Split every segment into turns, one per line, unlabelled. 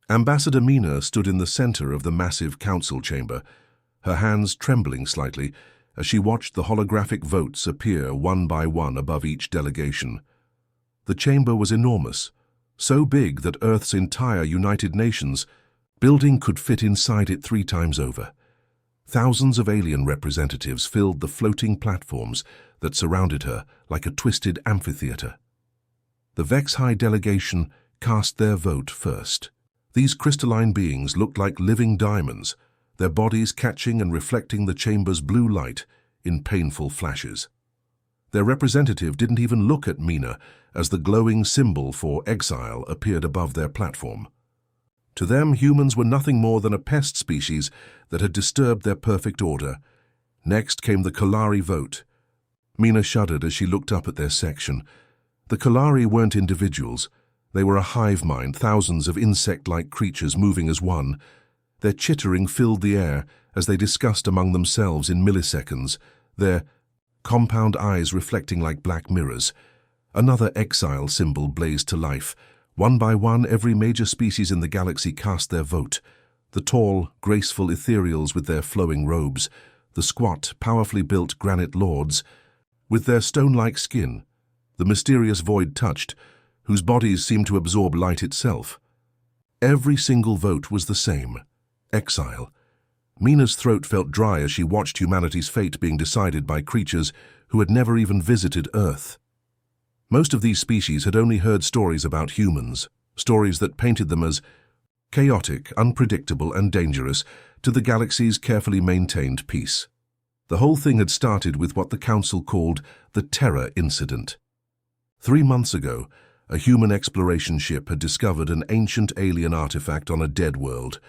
Ambassador Mina stood in the center of the massive council chamber, her hands trembling slightly as she watched the holographic votes appear one by one above each delegation. The chamber was enormous, so big that Earth's entire United Nations building could fit inside it 3 times over. Thousands of alien representatives filled the floating platforms that surrounded her like a twisted amphitheater. The Vex-High delegation cast their vote first. These crystalline beings looked like living diamonds, their bodies catching and reflecting the chamber's blue light in painful flashes. Their representative didn't even look at Mina as the glowing symbol for exile appeared above their platform. To them, humans were nothing more than a pest species that had disturbed their perfect order. Next came the Kalari vote. Mina shuddered as she looked up at their section. The Kalari weren't individuals. They were a hive mind, thousands of insect-like creatures moving as one. Their chittering filled the air as they discussed among themselves in milliseconds, their compound eyes reflecting like black mirrors. Another exile symbol blazed to life. One by one, every major species in the galaxy cast their vote. The tall, graceful ethereals with their flowing robes, the squat, powerfully built granite lords, with their stone-like skin, the mysterious void touched, whose bodies seemed to absorb light itself. Every single vote was the same: exile. Mina's throat felt dry as she watched humanity's fate being decided by creatures who had never even visited Earth. Most of these species had only heard stories about humans, stories that painted them as chaotic, unpredictable, and dangerous to the galaxy's carefully maintained peace. The whole thing had started with what the Council called the Terror Incident. 3 months ago, a human exploration ship had discovered an ancient alien artifact on a dead world.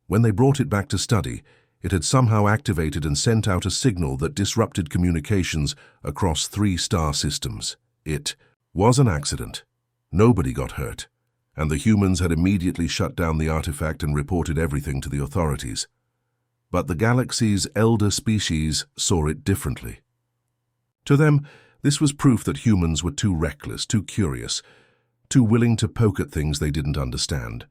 When they brought it back to study, it had somehow activated and sent out a signal that disrupted communications across 3 star systems. It was an accident. Nobody got hurt, and the humans had immediately shut down the artifact and reported everything to the authorities. But the galaxy's elder species saw it differently. To them, this was proof that humans were too reckless, too curious, too willing to poke at things they didn't understand.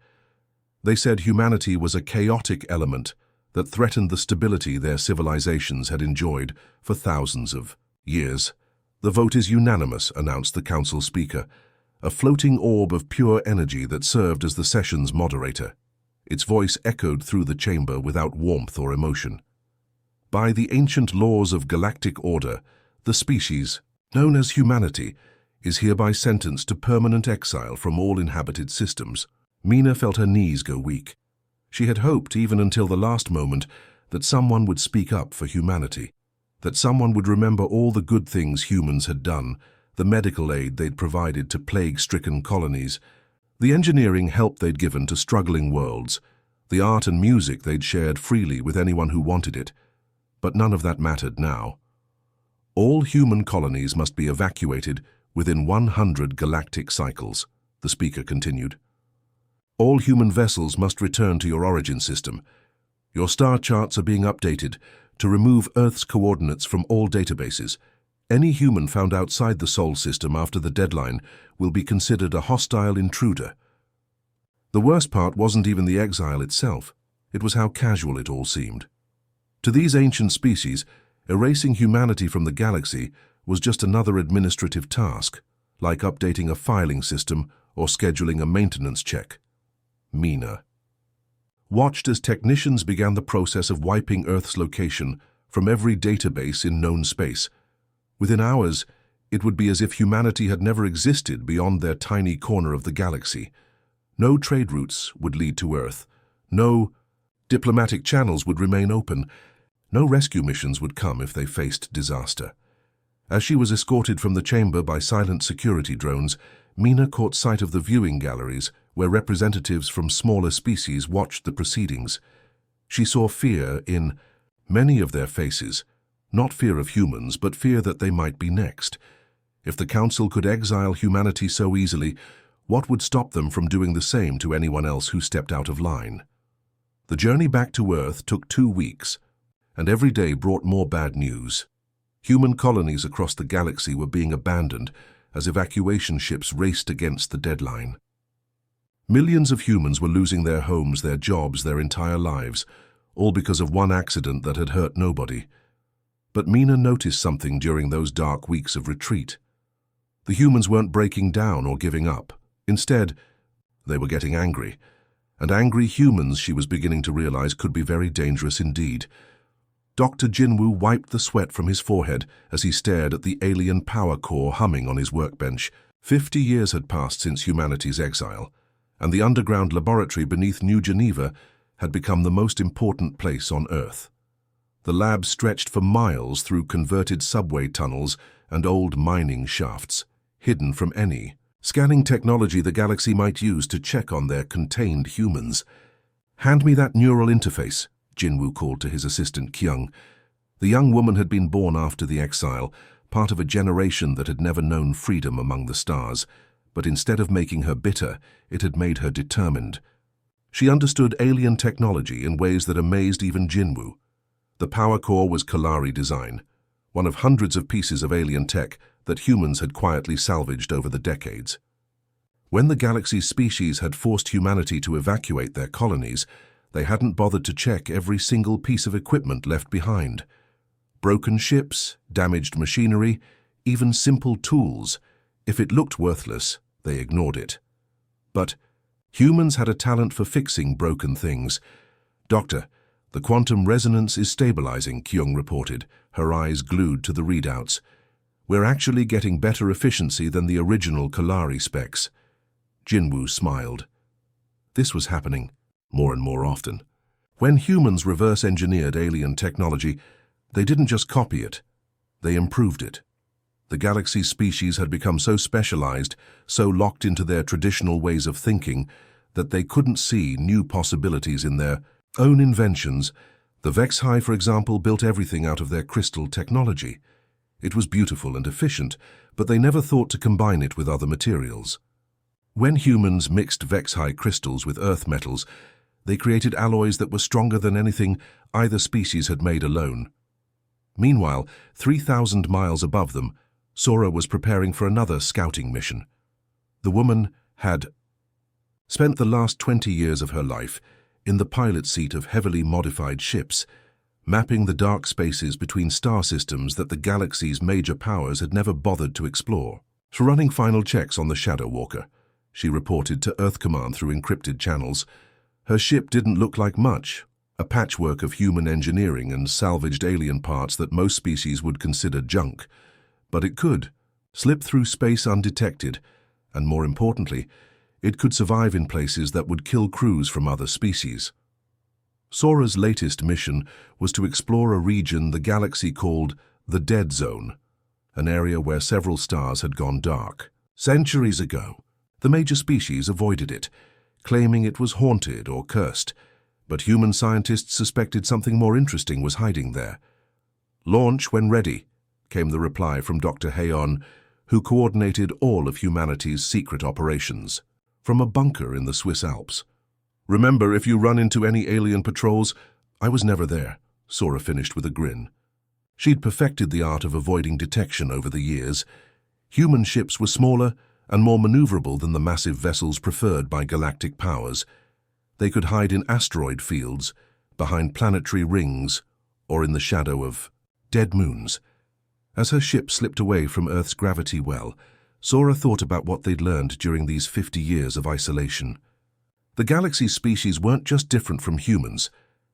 They said humanity was a chaotic element that threatened the stability their civilizations had enjoyed for thousands of years. "The vote is unanimous," announced the council speaker, a floating orb of pure energy that served as the session's moderator. Its voice echoed through the chamber without warmth or emotion. "By the ancient laws of galactic order, the species, known as humanity, is hereby sentenced to permanent exile from all inhabited systems." Mina felt her knees go weak. She had hoped, even until the last moment, that someone would speak up for humanity, that someone would remember all the good things humans had done, the medical aid they'd provided to plague-stricken colonies, the engineering help they'd given to struggling worlds, the art and music they'd shared freely with anyone who wanted it. But none of that mattered now. "All human colonies must be evacuated within 100 galactic cycles," the speaker continued. "All human vessels must return to your origin system. Your star charts are being updated to remove Earth's coordinates from all databases. Any human found outside the Sol system after the deadline will be considered a hostile intruder." The worst part wasn't even the exile itself. It was how casual it all seemed. To these ancient species, erasing humanity from the galaxy was just another administrative task, like updating a filing system or scheduling a maintenance check. Mina watched as technicians began the process of wiping Earth's location from every database in known space. Within hours, it would be as if humanity had never existed beyond their tiny corner of the galaxy. No trade routes would lead to Earth. No diplomatic channels would remain open. No rescue missions would come if they faced disaster. As she was escorted from the chamber by silent security drones, Mina caught sight of the viewing galleries where representatives from smaller species watched the proceedings. She saw fear in many of their faces, not fear of humans, but fear that they might be next. If the Council could exile humanity so easily, what would stop them from doing the same to anyone else who stepped out of line? The journey back to Earth took 2 weeks, and every day brought more bad news. Human colonies across the galaxy were being abandoned as evacuation ships raced against the deadline. Millions of humans were losing their homes, their jobs, their entire lives, all because of one accident that had hurt nobody. But Mina noticed something during those dark weeks of retreat. The humans weren't breaking down or giving up. Instead, they were getting angry. And angry humans, she was beginning to realize, could be very dangerous indeed. Dr. Jinwoo wiped the sweat from his forehead as he stared at the alien power core humming on his workbench. 50 years had passed since humanity's exile, and the underground laboratory beneath New Geneva had become the most important place on Earth. The lab stretched for miles through converted subway tunnels and old mining shafts, hidden from any scanning technology the galaxy might use to check on their contained humans. "Hand me that neural interface," Jinwoo called to his assistant Kyung. The young woman had been born after the exile, part of a generation that had never known freedom among the stars, but instead of making her bitter, it had made her determined. She understood alien technology in ways that amazed even Jinwoo. The power core was Kalari design, one of hundreds of pieces of alien tech that humans had quietly salvaged over the decades. When the galaxy's species had forced humanity to evacuate their colonies, they hadn't bothered to check every single piece of equipment left behind. Broken ships, damaged machinery, even simple tools. If it looked worthless, they ignored it. But humans had a talent for fixing broken things. "Doctor, the quantum resonance is stabilizing," Kyung reported, her eyes glued to the readouts. "We're actually getting better efficiency than the original Kalari specs." Jinwoo smiled. This was happening more and more often. When humans reverse-engineered alien technology, they didn't just copy it, they improved it. The galaxy's species had become so specialized, so locked into their traditional ways of thinking, that they couldn't see new possibilities in their own inventions. The Vexhai, for example, built everything out of their crystal technology. It was beautiful and efficient, but they never thought to combine it with other materials. When humans mixed Vexhai crystals with earth metals, they created alloys that were stronger than anything either species had made alone. Meanwhile, 3,000 miles above them, Sora was preparing for another scouting mission. The woman had spent the last 20 years of her life in the pilot seat of heavily modified ships, mapping the dark spaces between star systems that the galaxy's major powers had never bothered to explore. Running final checks on the Shadow Walker, she reported to Earth Command through encrypted channels. Her ship didn't look like much, a patchwork of human engineering and salvaged alien parts that most species would consider junk. But it could slip through space undetected, and more importantly, it could survive in places that would kill crews from other species. Sora's latest mission was to explore a region the galaxy called the Dead Zone, an area where several stars had gone dark. Centuries ago, the major species avoided it, claiming it was haunted or cursed, but human scientists suspected something more interesting was hiding there. "Launch when ready," came the reply from Dr. Hayon, who coordinated all of humanity's secret operations, from a bunker in the Swiss Alps. "Remember, if you run into any alien patrols, I was never there," Sora finished with a grin. She'd perfected the art of avoiding detection over the years. Human ships were smaller and more maneuverable than the massive vessels preferred by galactic powers. They could hide in asteroid fields, behind planetary rings, or in the shadow of dead moons. As her ship slipped away from Earth's gravity well, Sora thought about what they'd learned during these 50 years of isolation. The galaxy's species weren't just different from humans,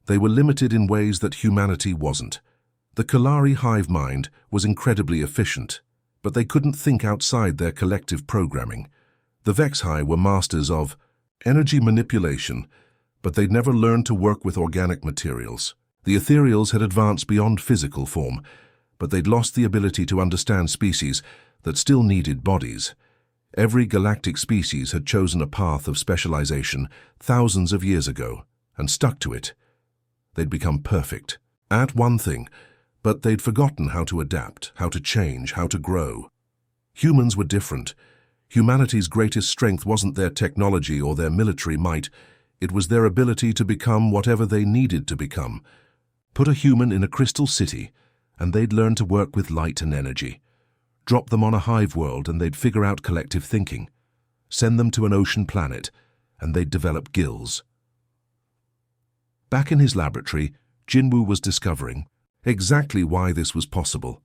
they were limited in ways that humanity wasn't. The Kalari hive mind was incredibly efficient, but they couldn't think outside their collective programming. The Vexhai were masters of energy manipulation, but they'd never learned to work with organic materials. The ethereals had advanced beyond physical form, but they'd lost the ability to understand species that still needed bodies. Every galactic species had chosen a path of specialization thousands of years ago and stuck to it. They'd become perfect at one thing, but they'd forgotten how to adapt, how to change, how to grow. Humans were different. Humanity's greatest strength wasn't their technology or their military might. It was their ability to become whatever they needed to become. Put a human in a crystal city, and they'd learn to work with light and energy. Drop them on a hive world, and they'd figure out collective thinking. Send them to an ocean planet, and they'd develop gills. Back in his laboratory, Jinwoo was discovering exactly why this was possible.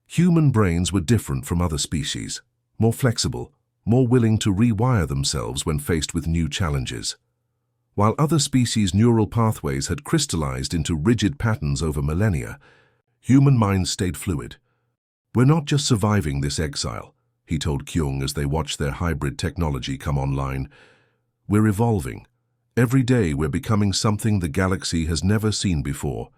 Human brains were different from other species, more flexible, more willing to rewire themselves when faced with new challenges. While other species' neural pathways had crystallized into rigid patterns over millennia, human minds stayed fluid. "We're not just surviving this exile," he told Kyung as they watched their hybrid technology come online. "We're evolving. Every day we're becoming something the galaxy has never seen before."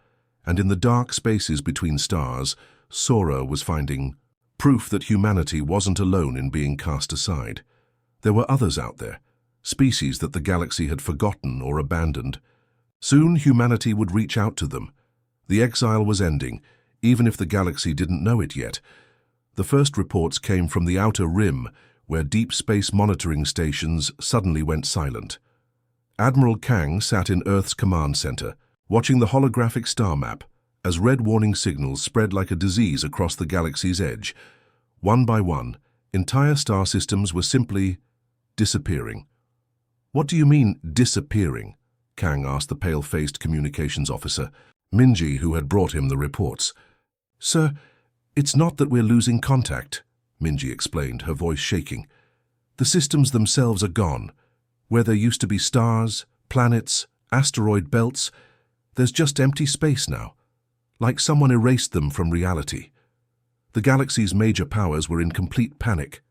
And in the dark spaces between stars, Sora was finding proof that humanity wasn't alone in being cast aside. There were others out there, species that the galaxy had forgotten or abandoned. Soon humanity would reach out to them. The exile was ending, even if the galaxy didn't know it yet. The first reports came from the outer rim, where deep space monitoring stations suddenly went silent. Admiral Kang sat in Earth's command center, watching the holographic star map, as red warning signals spread like a disease across the galaxy's edge. One by one, entire star systems were simply disappearing. "What do you mean, disappearing?" Kang asked the pale-faced communications officer, Minji, who had brought him the reports. "Sir, it's not that we're losing contact," Minji explained, her voice shaking. "The systems themselves are gone. Where there used to be stars, planets, asteroid belts, there's just empty space now, like someone erased them from reality." The galaxy's major powers were in complete panic.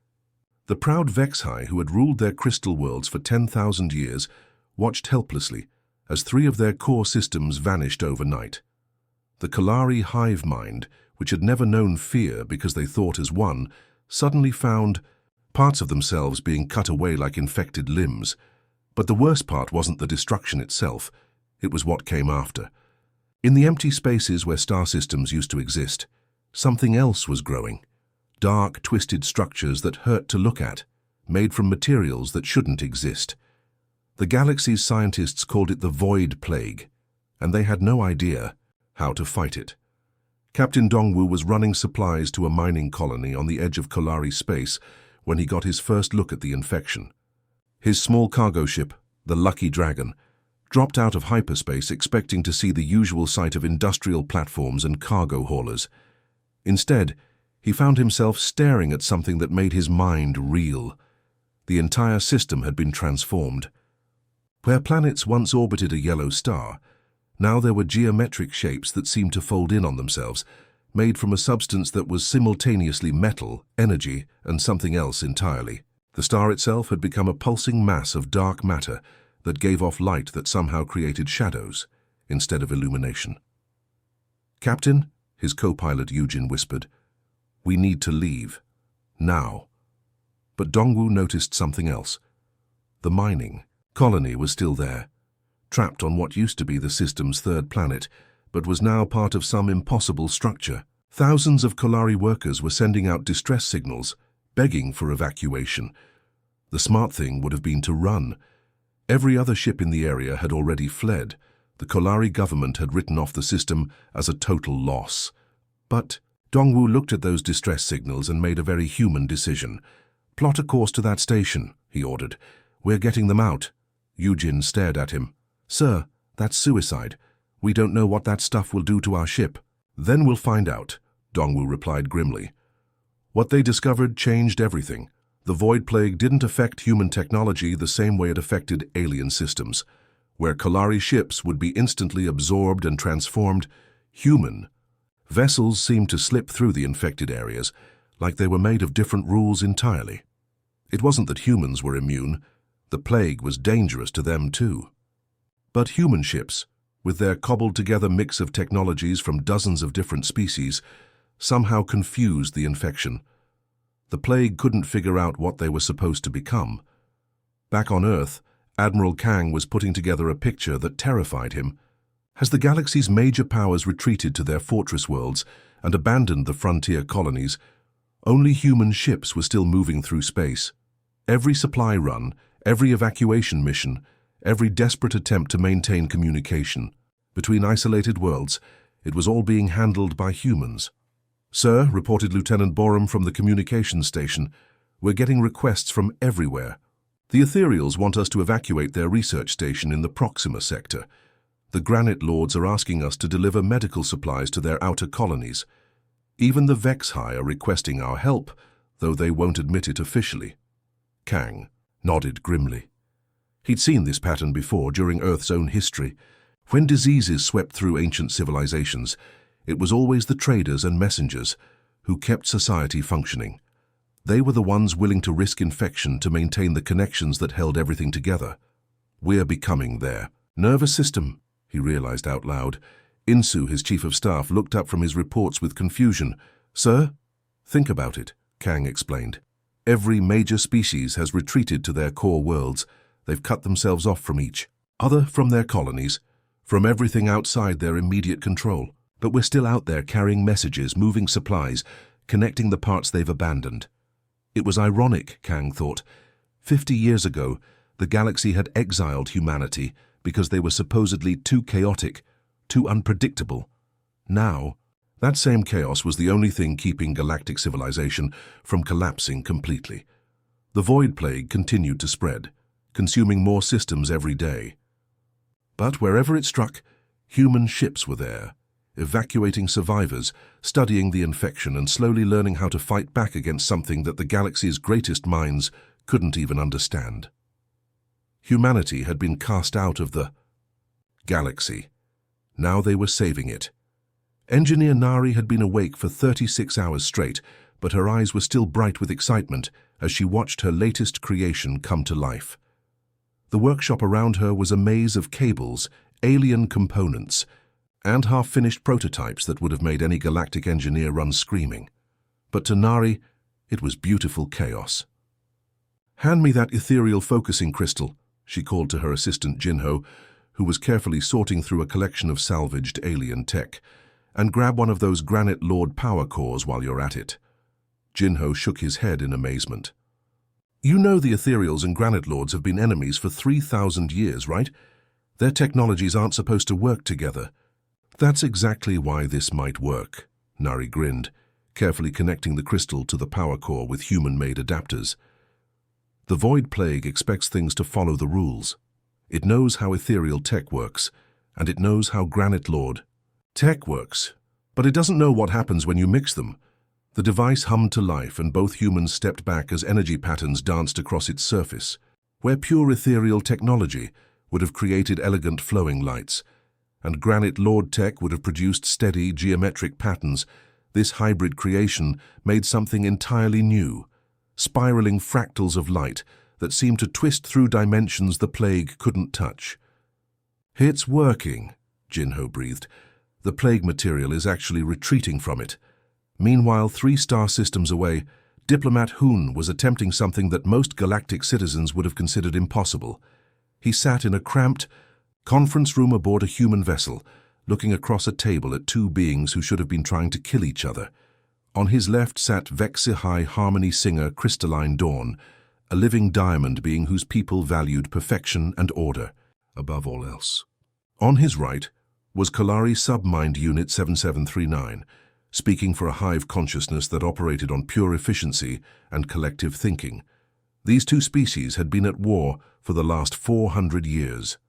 The proud Vexhai, who had ruled their crystal worlds for 10,000 years, watched helplessly as 3 of their core systems vanished overnight. The Kalari hive mind, which had never known fear because they thought as one, suddenly found parts of themselves being cut away like infected limbs. But the worst part wasn't the destruction itself, it was what came after. In the empty spaces where star systems used to exist, something else was growing. Dark, twisted structures that hurt to look at, made from materials that shouldn't exist. The galaxy's scientists called it the Void Plague, and they had no idea how to fight it. Captain Dongwu was running supplies to a mining colony on the edge of Kalari space when he got his first look at the infection. His small cargo ship, the Lucky Dragon, dropped out of hyperspace expecting to see the usual sight of industrial platforms and cargo haulers. Instead, he found himself staring at something that made his mind reel. The entire system had been transformed. Where planets once orbited a yellow star, now there were geometric shapes that seemed to fold in on themselves, made from a substance that was simultaneously metal, energy, and something else entirely. The star itself had become a pulsing mass of dark matter that gave off light that somehow created shadows instead of illumination. "Captain," his co-pilot Yujin whispered, "we need to leave. Now." But Dongwu noticed something else. The mining colony was still there, trapped on what used to be the system's 3rd planet, but was now part of some impossible structure. Thousands of Kalari workers were sending out distress signals, begging for evacuation. The smart thing would have been to run. Every other ship in the area had already fled. The Kalari government had written off the system as a total loss. But Dongwu looked at those distress signals and made a very human decision. "Plot a course to that station," he ordered. "We're getting them out." Yujin stared at him. "Sir, that's suicide. We don't know what that stuff will do to our ship." "Then we'll find out," Dongwu replied grimly. What they discovered changed everything. The Void Plague didn't affect human technology the same way it affected alien systems. Where Kalari ships would be instantly absorbed and transformed, human vessels seemed to slip through the infected areas, like they were made of different rules entirely. It wasn't that humans were immune. The plague was dangerous to them too. But human ships, with their cobbled-together mix of technologies from dozens of different species, somehow confused the infection. The plague couldn't figure out what they were supposed to become. Back on Earth, Admiral Kang was putting together a picture that terrified him. As the galaxy's major powers retreated to their fortress worlds and abandoned the frontier colonies, only human ships were still moving through space. Every supply run, every evacuation mission, every desperate attempt to maintain communication between isolated worlds, it was all being handled by humans. "Sir," reported Lieutenant Borum from the communications station, "we're getting requests from everywhere. The Ethereals want us to evacuate their research station in the Proxima sector. The Granite Lords are asking us to deliver medical supplies to their outer colonies. Even the Vexhi are requesting our help, though they won't admit it officially. Kang nodded grimly. He'd seen this pattern before during Earth's own history. When diseases swept through ancient civilizations, it was always the traders and messengers who kept society functioning. They were the ones willing to risk infection to maintain the connections that held everything together. We're becoming their nervous system, he realized out loud. Insu, his chief of staff, looked up from his reports with confusion. Sir? Think about it, Kang explained. Every major species has retreated to their core worlds. They've cut themselves off from each other, from their colonies, from everything outside their immediate control. But we're still out there carrying messages, moving supplies, connecting the parts they've abandoned. It was ironic, Kang thought. 50 years ago, the galaxy had exiled humanity because they were supposedly too chaotic, too unpredictable. Now, that same chaos was the only thing keeping galactic civilization from collapsing completely. The Void Plague continued to spread, consuming more systems every day. But wherever it struck, human ships were there, evacuating survivors, studying the infection and slowly learning how to fight back against something that the galaxy's greatest minds couldn't even understand. Humanity had been cast out of the galaxy. Now they were saving it. Engineer Nari had been awake for 36 hours straight, but her eyes were still bright with excitement as she watched her latest creation come to life. The workshop around her was a maze of cables, alien components, and half-finished prototypes that would have made any galactic engineer run screaming. But to Nari, it was beautiful chaos. "Hand me that ethereal focusing crystal," she called to her assistant Jinho, who was carefully sorting through a collection of salvaged alien tech. "And grab one of those Granite Lord power cores while you're at it." Jinho shook his head in amazement. "You know the Ethereals and Granite Lords have been enemies for 3,000 years, right? Their technologies aren't supposed to work together." "That's exactly why this might work," Nari grinned, carefully connecting the crystal to the power core with human-made adapters. "The Void Plague expects things to follow the rules. It knows how ethereal tech works, and it knows how Granite Lord tech works, but it doesn't know what happens when you mix them." The device hummed to life, and both humans stepped back as energy patterns danced across its surface. Where pure ethereal technology would have created elegant flowing lights, and Granite Lord tech would have produced steady geometric patterns, this hybrid creation made something entirely new, spiraling fractals of light that seemed to twist through dimensions the plague couldn't touch. "It's working," Jinho breathed. "The plague material is actually retreating from it." Meanwhile, 3 star systems away, Diplomat Hoon was attempting something that most galactic citizens would have considered impossible. He sat in a cramped conference room aboard a human vessel, looking across a table at 2 beings who should have been trying to kill each other. On his left sat Vexi harmony singer Crystalline Dawn, a living diamond being whose people valued perfection and order above all else. On his right was Kalari Submind Unit 7739, speaking for a hive consciousness that operated on pure efficiency and collective thinking. These 2 species had been at war for the last 400 years.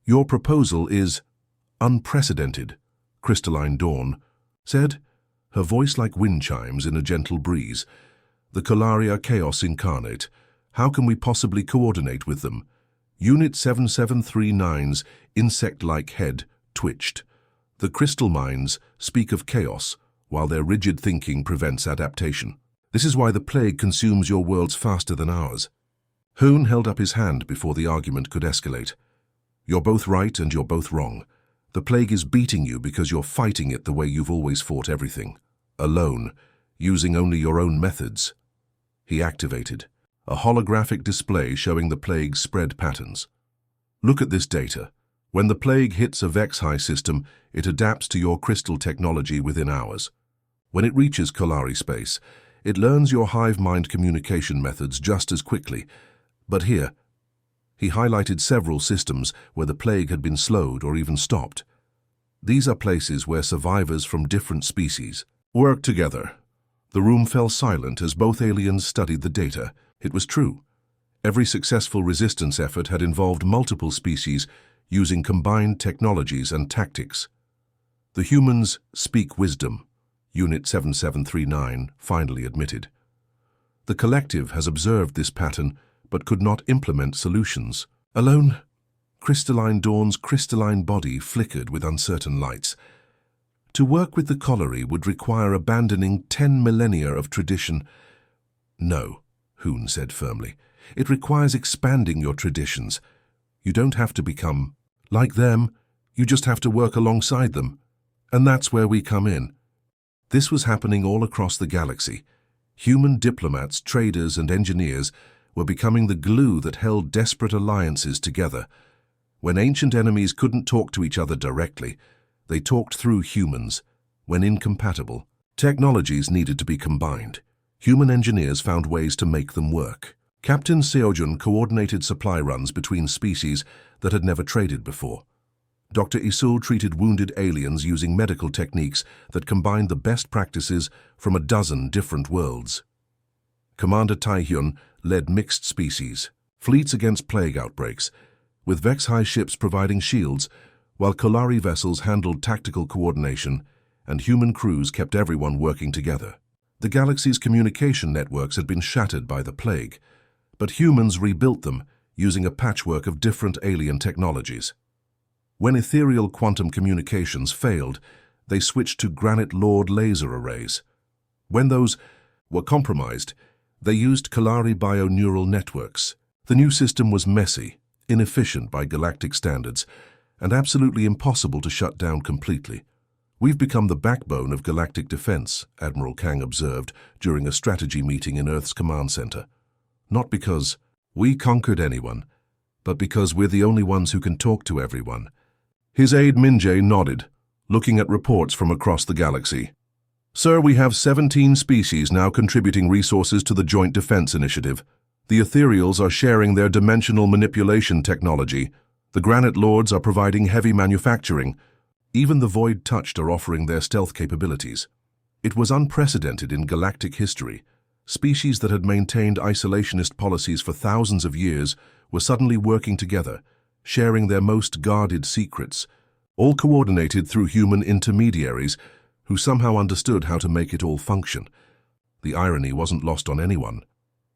"Your proposal is unprecedented," Crystalline Dawn said, her voice like wind chimes in a gentle breeze. "The Kalari are chaos incarnate. How can we possibly coordinate with them?" Unit 7739's insect-like head twitched. "The crystal minds speak of chaos, while their rigid thinking prevents adaptation. This is why the plague consumes your worlds faster than ours." Hoon held up his hand before the argument could escalate. "You're both right and you're both wrong. The plague is beating you because you're fighting it the way you've always fought everything. Alone, using only your own methods." He activated a holographic display showing the plague's spread patterns. "Look at this data. When the plague hits a Vexhi system, it adapts to your crystal technology within hours. When it reaches Kalari space, it learns your hive mind communication methods just as quickly. But here," he highlighted several systems where the plague had been slowed or even stopped. "These are places where survivors from different species work together." The room fell silent as both aliens studied the data. It was true. Every successful resistance effort had involved multiple species using combined technologies and tactics. The humans speak wisdom, Unit 7739 finally admitted. The collective has observed this pattern but could not implement solutions. Alone, Crystalline Dawn's crystalline body flickered with uncertain lights. To work with the colliery would require abandoning 10 millennia of tradition. No, Hoon said firmly. It requires expanding your traditions. You don't have to become like them, you just have to work alongside them. And that's where we come in. This was happening all across the galaxy. Human diplomats, traders, and engineers were becoming the glue that held desperate alliances together. When ancient enemies couldn't talk to each other directly, they talked through humans. When incompatible, technologies needed to be combined. Human engineers found ways to make them work. Captain Seojun coordinated supply runs between species that had never traded before. Dr. Isul treated wounded aliens using medical techniques that combined the best practices from a dozen different worlds. Commander Taehyun led mixed species, fleets against plague outbreaks, with Vex-High ships providing shields, while Kolari vessels handled tactical coordination and human crews kept everyone working together. The galaxy's communication networks had been shattered by the plague, but humans rebuilt them using a patchwork of different alien technologies. When ethereal quantum communications failed, they switched to Granite Lord laser arrays. When those were compromised, they used Kolari bio-neural networks. The new system was messy, inefficient by galactic standards, and absolutely impossible to shut down completely. We've become the backbone of galactic defense, Admiral Kang observed during a strategy meeting in Earth's command center. Not because we conquered anyone, but because we're the only ones who can talk to everyone. His aide Minjae nodded, looking at reports from across the galaxy. Sir, we have 17 species now contributing resources to the Joint Defense Initiative. The Ethereals are sharing their dimensional manipulation technology. The Granite Lords are providing heavy manufacturing. Even the Void Touched are offering their stealth capabilities. It was unprecedented in galactic history. Species that had maintained isolationist policies for thousands of years were suddenly working together, sharing their most guarded secrets, all coordinated through human intermediaries who somehow understood how to make it all function. The irony wasn't lost on anyone.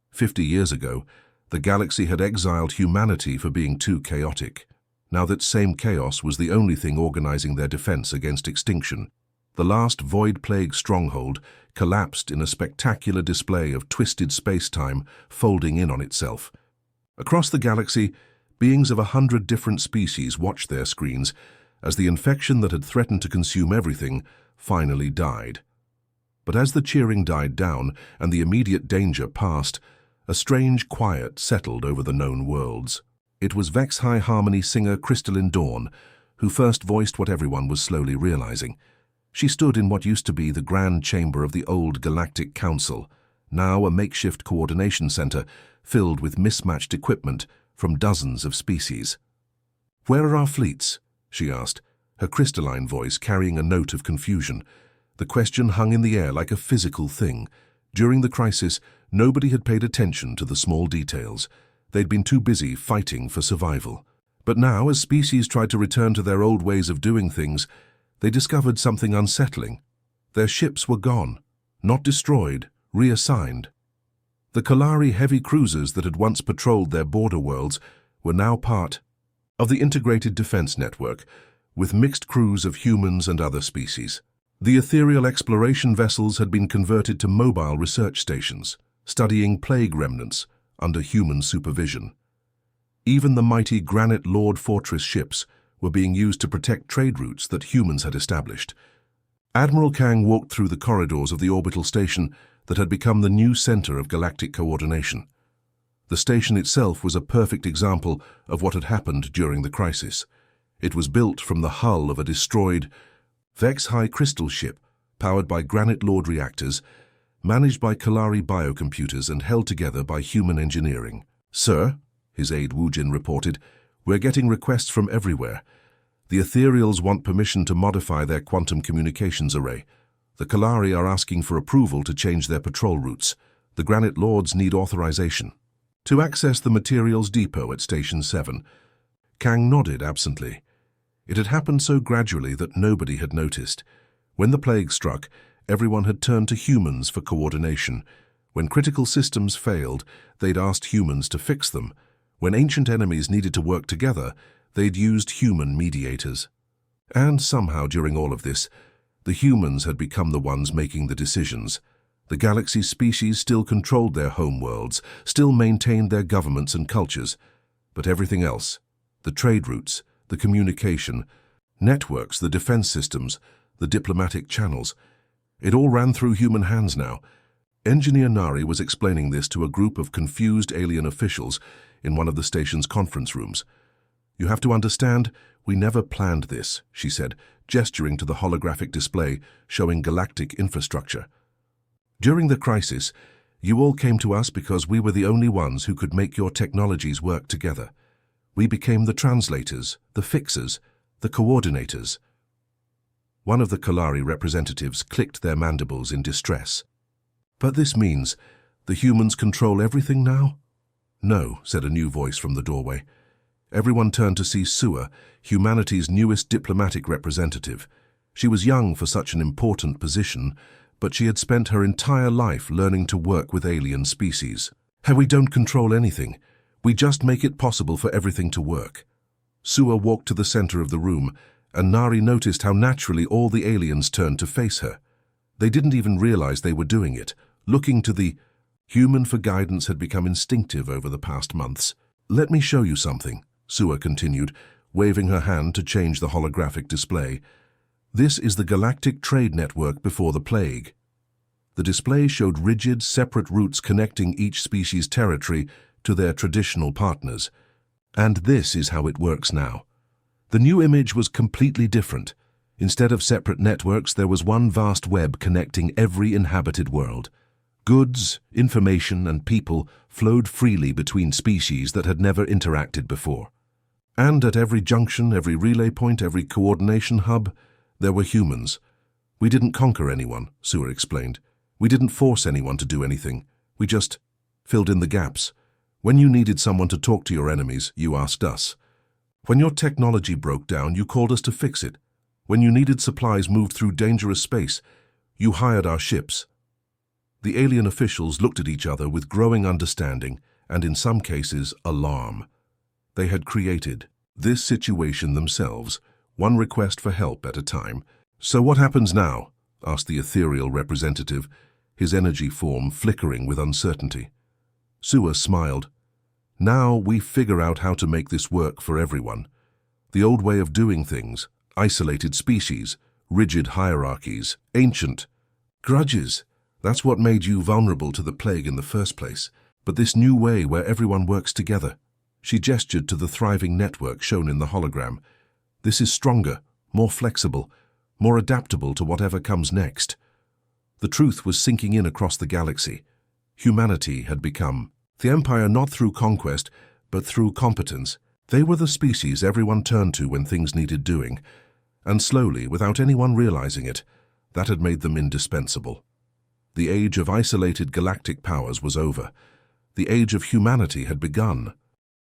50 years ago, the galaxy had exiled humanity for being too chaotic. Now that same chaos was the only thing organizing their defense against extinction. The last Void Plague stronghold collapsed in a spectacular display of twisted space-time folding in on itself. Across the galaxy, beings of 100 different species watched their screens as the infection that had threatened to consume everything finally died. But as the cheering died down and the immediate danger passed, a strange quiet settled over the known worlds. It was Vex-High Harmony singer Crystalline Dawn who first voiced what everyone was slowly realizing. She stood in what used to be the grand chamber of the old Galactic Council, now a makeshift coordination center filled with mismatched equipment from dozens of species. "Where are our fleets?" she asked, her crystalline voice carrying a note of confusion. The question hung in the air like a physical thing. During the crisis, nobody had paid attention to the small details. They'd been too busy fighting for survival. But now, as species tried to return to their old ways of doing things, they discovered something unsettling. Their ships were gone, not destroyed, reassigned. The Kolari heavy cruisers that had once patrolled their border worlds were now part of the integrated defense network, with mixed crews of humans and other species. The ethereal exploration vessels had been converted to mobile research stations, studying plague remnants under human supervision. Even the mighty Granite Lord Fortress ships were being used to protect trade routes that humans had established. Admiral Kang walked through the corridors of the orbital station that had become the new center of galactic coordination. The station itself was a perfect example of what had happened during the crisis. It was built from the hull of a destroyed Vex-High crystal ship powered by Granite Lord reactors, managed by Kolari biocomputers and held together by human engineering. "Sir," his aide Woojin reported, "we're getting requests from everywhere. The Ethereals want permission to modify their quantum communications array. The Kolari are asking for approval to change their patrol routes. The Granite Lords need authorization." To access the materials depot at Station 7. Kang nodded absently. It had happened so gradually that nobody had noticed. When the plague struck, everyone had turned to humans for coordination. When critical systems failed, they'd asked humans to fix them. When ancient enemies needed to work together, they'd used human mediators. And somehow during all of this, the humans had become the ones making the decisions. The galaxy's species still controlled their homeworlds, still maintained their governments and cultures. But everything else, the trade routes, the communication, networks, the defense systems, the diplomatic channels, it all ran through human hands now. Engineer Nari was explaining this to a group of confused alien officials in one of the station's conference rooms. "You have to understand, we never planned this," she said, gesturing to the holographic display showing galactic infrastructure. "During the crisis, you all came to us because we were the only ones who could make your technologies work together. We became the translators, the fixers, the coordinators." One of the Kalari representatives clicked their mandibles in distress. "But this means the humans control everything now?" "No," said a new voice from the doorway. Everyone turned to see Sua, humanity's newest diplomatic representative. She was young for such an important position, but she had spent her entire life learning to work with alien species. "We don't control anything. We just make it possible for everything to work." Sua walked to the center of the room, and Nari noticed how naturally all the aliens turned to face her. They didn't even realize they were doing it. Looking to the human for guidance had become instinctive over the past months. "Let me show you something," Sua continued, waving her hand to change the holographic display. "This is the Galactic Trade Network before the plague." The display showed rigid, separate routes connecting each species' territory to their traditional partners. And this is how it works now. The new image was completely different. Instead of separate networks, there was one vast web connecting every inhabited world. Goods, information, and people flowed freely between species that had never interacted before. And at every junction, every relay point, every coordination hub, there were humans. "We didn't conquer anyone," Sua explained. "We didn't force anyone to do anything. We just filled in the gaps. When you needed someone to talk to your enemies, you asked us. When your technology broke down, you called us to fix it. When you needed supplies moved through dangerous space, you hired our ships." The alien officials looked at each other with growing understanding and, in some cases, alarm. They had created this situation themselves, one request for help at a time. "So what happens now?" asked the ethereal representative, his energy form flickering with uncertainty. Sua smiled. "Now we figure out how to make this work for everyone. The old way of doing things, isolated species, rigid hierarchies, ancient grudges, that's what made you vulnerable to the plague in the first place. But this new way where everyone works together," she gestured to the thriving network shown in the hologram, "this is stronger, more flexible, more adaptable to whatever comes next." The truth was sinking in across the galaxy. Humanity had become the Empire not through conquest, but through competence. They were the species everyone turned to when things needed doing. And slowly, without anyone realizing it, that had made them indispensable. The age of isolated galactic powers was over. The age of humanity had begun.